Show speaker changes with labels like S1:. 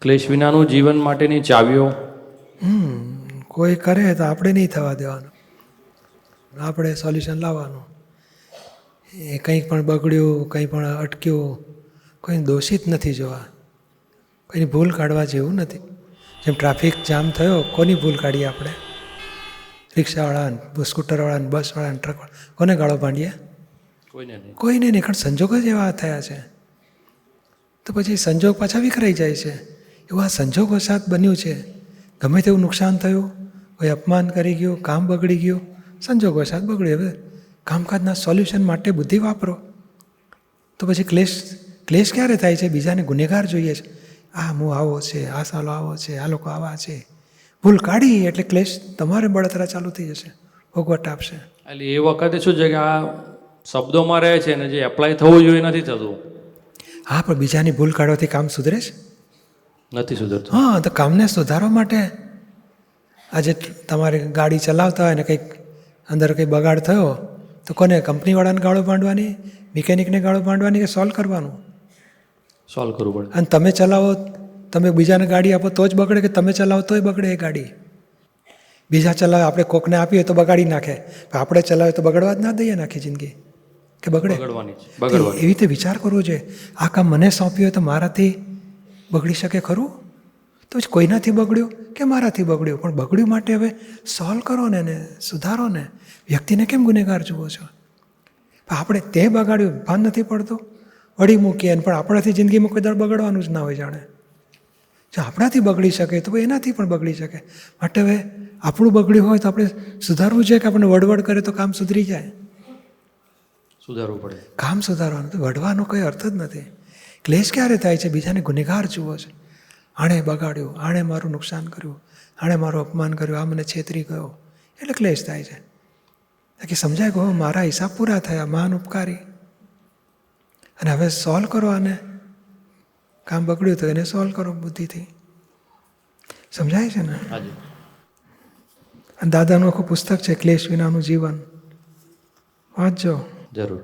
S1: ક્લેશ વિનાનું જીવન માટેની ચાવીઓ.
S2: કોઈ કરે તો આપણે નહીં થવા દેવાનું, આપણે સોલ્યુશન લાવવાનું. એ કંઈક પણ બગડ્યું, કંઈ પણ અટક્યું, કોઈને દોષિત નથી જોવા, કોઈની ભૂલ કાઢવા જેવું નથી. જેમ ટ્રાફિક જામ થયો, કોની ભૂલ કાઢીએ આપણે? રિક્ષાવાળાને, સ્કૂટરવાળાને, બસવાળાને, ટ્રકવાળા, કોને ગાળો ભાંડીએ?
S1: કોઈને નહીં.
S2: કોઈને નહીં, કારણ સંજોગ જ એવા થયા છે. તો પછી સંજોગ પાછા વિખરાઈ જાય છે. એવું આ સંજોગો સાથ બન્યું છે. ગમે તેવું નુકસાન થયું, કોઈ અપમાન કરી ગયું, કામ બગડી ગયું, સંજોગો સાથ બગડ્યું. હવે કામકાજના સોલ્યુશન માટે બુદ્ધિ વાપરો. તો પછી ક્લેશ ક્યારે થાય છે? બીજાને ગુનેગાર જોઈએ છે. આ હું આવો છે, આ સાલો આવો છે, આ લોકો આવા છે. ભૂલ કાઢી એટલે ક્લેશ તમારે બળતરા ચાલુ થઈ જશે, ભોગવટ આપશે.
S1: એટલે એ વખતે શું છે કે આ શબ્દોમાં રહે છે ને જે એપ્લાય થવું જોઈએ નથી થતું.
S2: હા, પણ બીજાની ભૂલ કાઢવાથી કામ સુધરે છે?
S1: નથી સુધરતું.
S2: હા, તો કામને સુધારવા માટે આજે તમારે ગાડી ચલાવતા હોય ને કંઈક અંદર કંઈ બગાડ થયો તો કોને? કંપનીવાળાને ગાળો ભાંડવાની, મિકેનિકને ગાળો ભાંડવાની, કે સોલ્વ કરવાનું?
S1: સોલ્વ કરવું પડે.
S2: અને તમે ચલાવો, તમે બીજાને ગાડી આપો તો જ બગડે, કે તમે ચલાવો તોય બગડે એ ગાડી? બીજા ચલાવે, આપણે કોકને આપીએ તો બગાડી નાખે, પણ આપણે ચલાવે તો બગડવા જ ના દઈએ નાખી જિંદગી, કે બગડે? એવી રીતે વિચાર કરવો જોઈએ. આ કામ મને સોંપ્યું હોય તો મારાથી બગડી શકે ખરું? તો જ કોઈનાથી બગડ્યું કે મારાથી બગડ્યું, પણ બગડ્યું માટે હવે સોલ્વ કરો ને, એને સુધારો ને. વ્યક્તિને કેમ ગુનેગાર જુઓ છો? આપણે તે બગાડ્યું, ભાન નથી પડતું, વળી મૂકીએ, પણ આપણાથી જિંદગીમાં કોઈ દર બગડવાનું જ ના હોય. જાણે જો આપણાથી બગડી શકે તો એનાથી પણ બગડી શકે. માટે હવે આપણું બગડ્યું હોય તો આપણે સુધારવું જોઈએ, કે આપણે વડવડ કરે તો કામ સુધરી જાય?
S1: સુધારવું પડે.
S2: કામ સુધારવાનું, તો વઢવાનો કોઈ અર્થ જ નથી. ક્લેશ ક્યારે થાય છે? બીજાને ગુનેગાર જુઓ છે. આણે બગાડ્યું, આણે મારું નુકસાન કર્યું, આણે મારું અપમાન કર્યું, આ મને છેતરી ગયો, એટલે ક્લેશ થાય છે. કે સમજાય ગયો મારા હિસાબ પૂરા થયા, મહાન ઉપકારી. અને હવે સોલ્વ કરો આને. કામ બગડ્યું તો એને સોલ્વ કરો બુદ્ધિથી. સમજાય છે ને? અને દાદાનું આખું પુસ્તક છે ક્લેશ વિનાનું જીવન, વાંચજો.
S1: જરૂર.